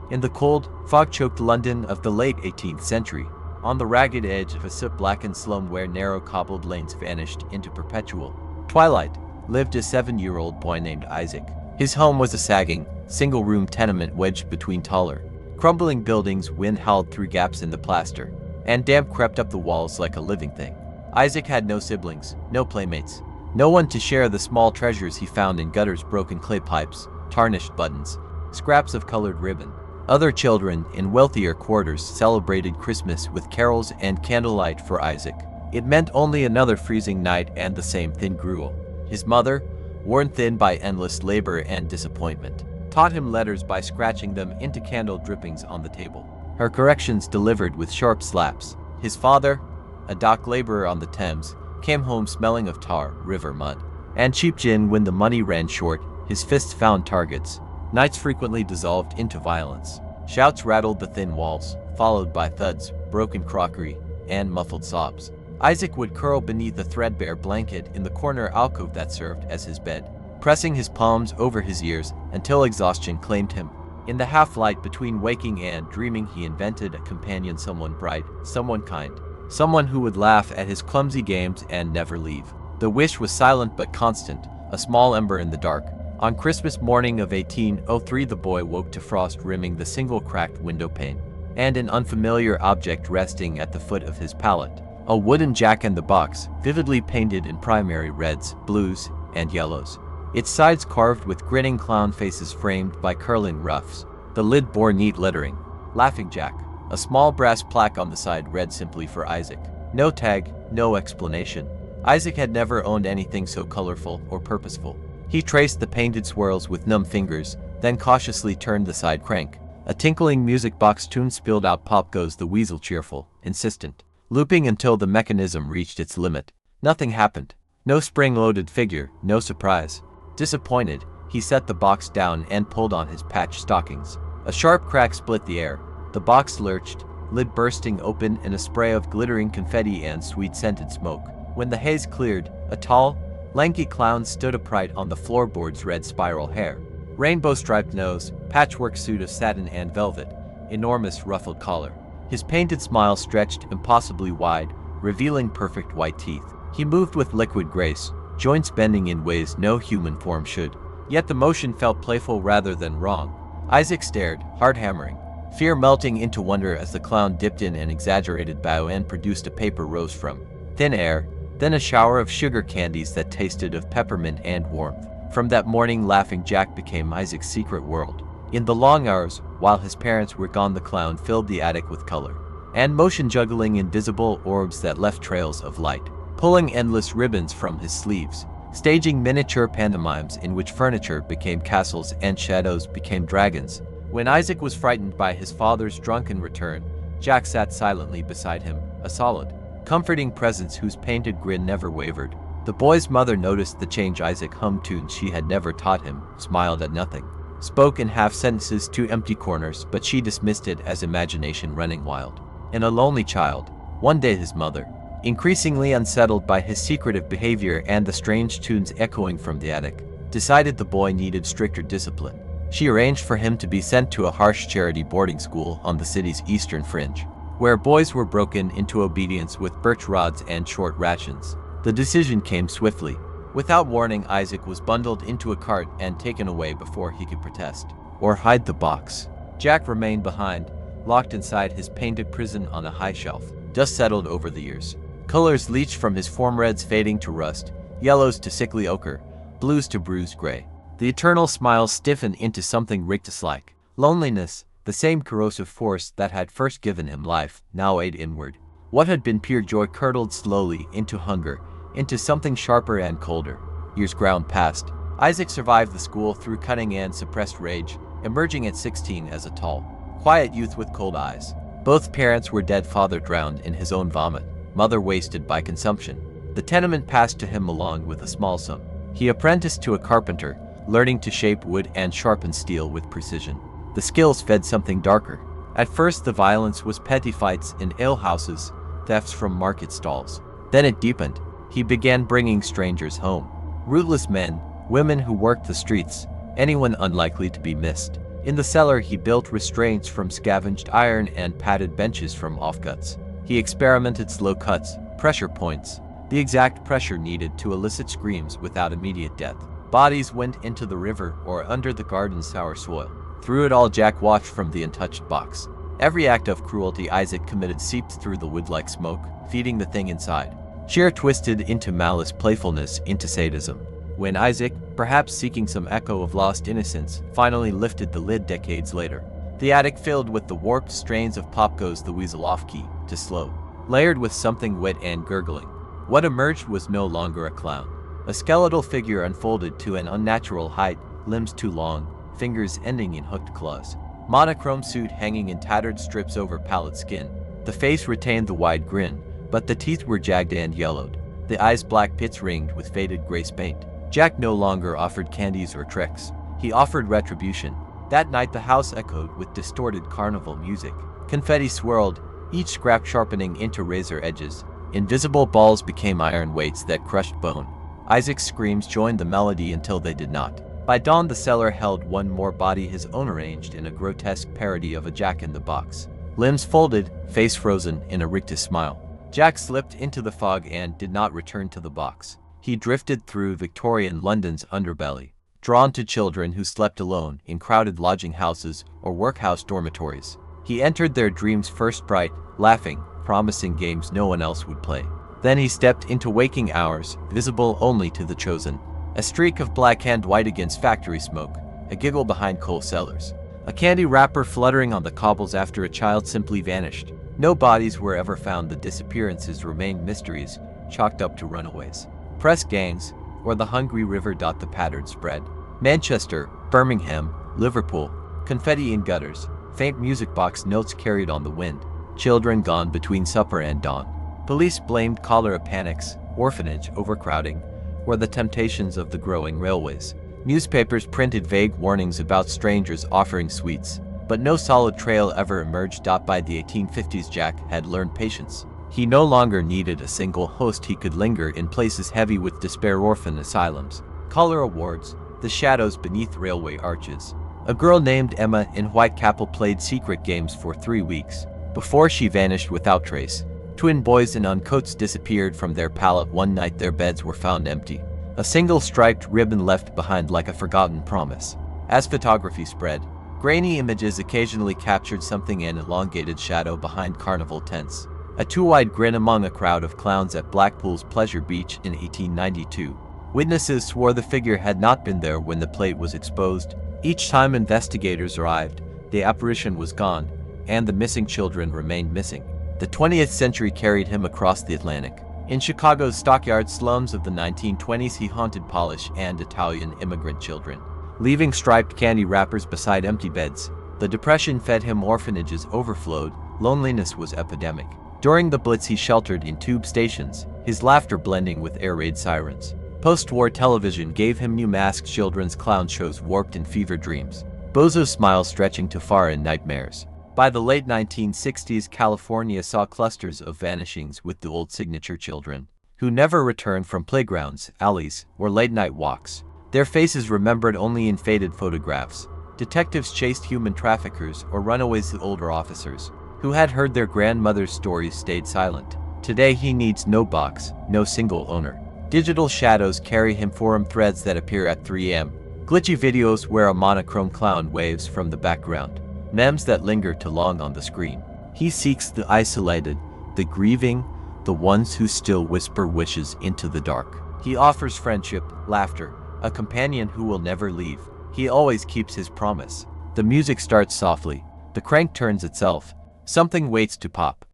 In the cold, fog-choked London of the late 18th century, on the ragged edge of a soot-blackened slum where narrow cobbled lanes vanished into perpetual twilight, lived a 7-year-old boy named Isaac. His home was a sagging, single-room tenement wedged between taller, crumbling buildings. Wind howled through gaps in the plaster, and damp crept up the walls like a living thing. Isaac had no siblings, no playmates, no one to share the small treasures he found in gutters, broken clay pipes, tarnished buttons, scraps of colored ribbon. Other children in wealthier quarters celebrated Christmas with carols and candlelight. For Isaac, it meant only another freezing night and the same thin gruel. His mother, worn thin by endless labor and disappointment, taught him letters by scratching them into candle drippings on the table, her corrections delivered with sharp slaps. His father, a dock laborer on the Thames, came home smelling of tar, river mud, and cheap gin. When the money ran short, his fists found targets. Nights frequently dissolved into violence. Shouts rattled the thin walls, followed by thuds, broken crockery, and muffled sobs. Isaac would curl beneath a threadbare blanket in the corner alcove that served as his bed, pressing his palms over his ears until exhaustion claimed him. In the half-light between waking and dreaming, he invented a companion, someone bright, someone kind, someone who would laugh at his clumsy games and never leave. The wish was silent but constant, a small ember in the dark. On Christmas morning of 1803, the boy woke to frost rimming the single cracked window pane, and an unfamiliar object resting at the foot of his pallet. A wooden jack-in-the-box, vividly painted in primary reds, blues, and yellows. Its sides carved with grinning clown faces framed by curling ruffs. The lid bore neat lettering, "Laughing Jack." A small brass plaque on the side read simply, "For Isaac." No tag, no explanation. Isaac had never owned anything so colorful or purposeful. He traced the painted swirls with numb fingers, then cautiously turned the side crank. A tinkling music box tune spilled out. Pop goes the weasel, cheerful, insistent, looping until the mechanism reached its limit. Nothing happened. No spring-loaded figure, no surprise. Disappointed, he set the box down and pulled on his patched stockings. A sharp crack split the air. The box lurched, lid bursting open in a spray of glittering confetti and sweet-scented smoke. When the haze cleared, a tall, lanky clown stood upright on the floorboards. Red spiral hair, rainbow-striped nose, patchwork suit of satin and velvet, enormous ruffled collar. His painted smile stretched impossibly wide, revealing perfect white teeth. He moved with liquid grace, joints bending in ways no human form should. Yet the motion felt playful rather than wrong. Isaac stared, heart hammering, fear melting into wonder as the clown dipped in an exaggerated bow and produced a paper rose from thin air, then a shower of sugar candies that tasted of peppermint and warmth. From that morning, Laughing Jack became Isaac's secret world. In the long hours, while his parents were gone, the clown filled the attic with color and motion, juggling invisible orbs that left trails of light, pulling endless ribbons from his sleeves, staging miniature pantomimes in which furniture became castles and shadows became dragons. When Isaac was frightened by his father's drunken return, Jack sat silently beside him, a solid, comforting presence whose painted grin never wavered. The boy's mother noticed the change. Isaac hummed tunes she had never taught him, smiled at nothing, spoke in half sentences to empty corners, but she dismissed it as imagination running wild. And a lonely child. One day his mother, increasingly unsettled by his secretive behavior and the strange tunes echoing from the attic, decided the boy needed stricter discipline. She arranged for him to be sent to a harsh charity boarding school on the city's eastern fringe, where boys were broken into obedience with birch rods and short rations. The decision came swiftly. Without warning, Isaac was bundled into a cart and taken away before he could protest or hide the box. Jack remained behind, locked inside his painted prison on a high shelf. Dust settled over the years. Colors leached from his form, reds fading to rust, yellows to sickly ochre, blues to bruised gray. The eternal smile stiffened into something rictus-like. Loneliness, the same corrosive force that had first given him life, now ate inward. What had been pure joy curdled slowly into hunger, into something sharper and colder. Years ground past. Isaac survived the school through cunning and suppressed rage, emerging at 16 as a tall, quiet youth with cold eyes. Both parents were dead, father drowned in his own vomit, mother wasted by consumption. The tenement passed to him along with a small sum. He apprenticed to a carpenter, learning to shape wood and sharpen steel with precision. The skills fed something darker. At first the violence was petty fights in alehouses, thefts from market stalls. Then it deepened. He began bringing strangers home. Rootless men, women who worked the streets, anyone unlikely to be missed. In the cellar, he built restraints from scavenged iron and padded benches from offcuts. He experimented slow cuts, pressure points, the exact pressure needed to elicit screams without immediate death. Bodies went into the river or under the garden's sour soil. Through it all, Jack watched from the untouched box. Every act of cruelty Isaac committed seeped through the wood like smoke, feeding the thing inside. Sheer twisted into malice, playfulness into sadism. When Isaac, perhaps seeking some echo of lost innocence, finally lifted the lid decades later, the attic filled with the warped strains of Pop Goes the Weasel off-key, to slow, layered with something wet and gurgling. What emerged was no longer a clown. A skeletal figure unfolded to an unnatural height, limbs too long, fingers ending in hooked claws. Monochrome suit hanging in tattered strips over pallid skin. The face retained the wide grin, but the teeth were jagged and yellowed. The eyes black pits ringed with faded gray paint. Jack no longer offered candies or tricks. He offered retribution. That night the house echoed with distorted carnival music. Confetti swirled, each scrap sharpening into razor edges. Invisible balls became iron weights that crushed bone. Isaac's screams joined the melody until they did not. By dawn, the cellar held one more body, his own arranged in a grotesque parody of a Jack-in-the-Box. Limbs folded, face frozen in a rictus smile. Jack slipped into the fog and did not return to the box. He drifted through Victorian London's underbelly, drawn to children who slept alone in crowded lodging houses or workhouse dormitories. He entered their dreams first bright, laughing, promising games no one else would play. Then he stepped into waking hours, visible only to the chosen. A streak of black and white against factory smoke, a giggle behind coal cellars. A candy wrapper fluttering on the cobbles after a child simply vanished. No bodies were ever found. The disappearances remained mysteries, chalked up to runaways. Press gangs, or the hungry river. The pattern spread. Manchester, Birmingham, Liverpool, confetti in gutters, faint music box notes carried on the wind. Children gone between supper and dawn. Police blamed cholera panics, orphanage overcrowding, or the temptations of the growing railways. Newspapers printed vague warnings about strangers offering sweets, but no solid trail ever emerged. By the 1850s, Jack had learned patience. He no longer needed a single host. He could linger in places heavy with despair, orphan asylums, cholera wards, the shadows beneath railway arches. A girl named Emma in Whitechapel played secret games for 3 weeks, before she vanished without trace. Twin boys in uncoats disappeared from their pallet one night. Their beds were found empty. A single striped ribbon left behind like a forgotten promise. As photography spread, grainy images occasionally captured something, an elongated shadow behind carnival tents. A too-wide grin among a crowd of clowns at Blackpool's Pleasure Beach in 1892. Witnesses swore the figure had not been there when the plate was exposed. Each time investigators arrived, the apparition was gone, and the missing children remained missing. The 20th century carried him across the Atlantic. In Chicago's stockyard slums of the 1920s, he haunted Polish and Italian immigrant children, leaving striped candy wrappers beside empty beds. The Depression fed him, orphanages overflowed, loneliness was epidemic. During the Blitz, he sheltered in tube stations, his laughter blending with air raid sirens. Post-war television gave him new masked children's clown shows warped in fever dreams, bozo smiles stretching to far in nightmares. By the late 1960s, California saw clusters of vanishings with the old signature children, who never returned from playgrounds, alleys, or late-night walks. Their faces remembered only in faded photographs. Detectives chased human traffickers or runaways. The older officers, who had heard their grandmother's stories, stayed silent. Today he needs no box, no single owner. Digital shadows carry him, forum threads that appear at 3 a.m. Glitchy videos where a monochrome clown waves from the background. Memes that linger too long on the screen. He seeks the isolated, the grieving, the ones who still whisper wishes into the dark. He offers friendship, laughter, a companion who will never leave. He always keeps his promise. The music starts softly. The crank turns itself. Something waits to pop.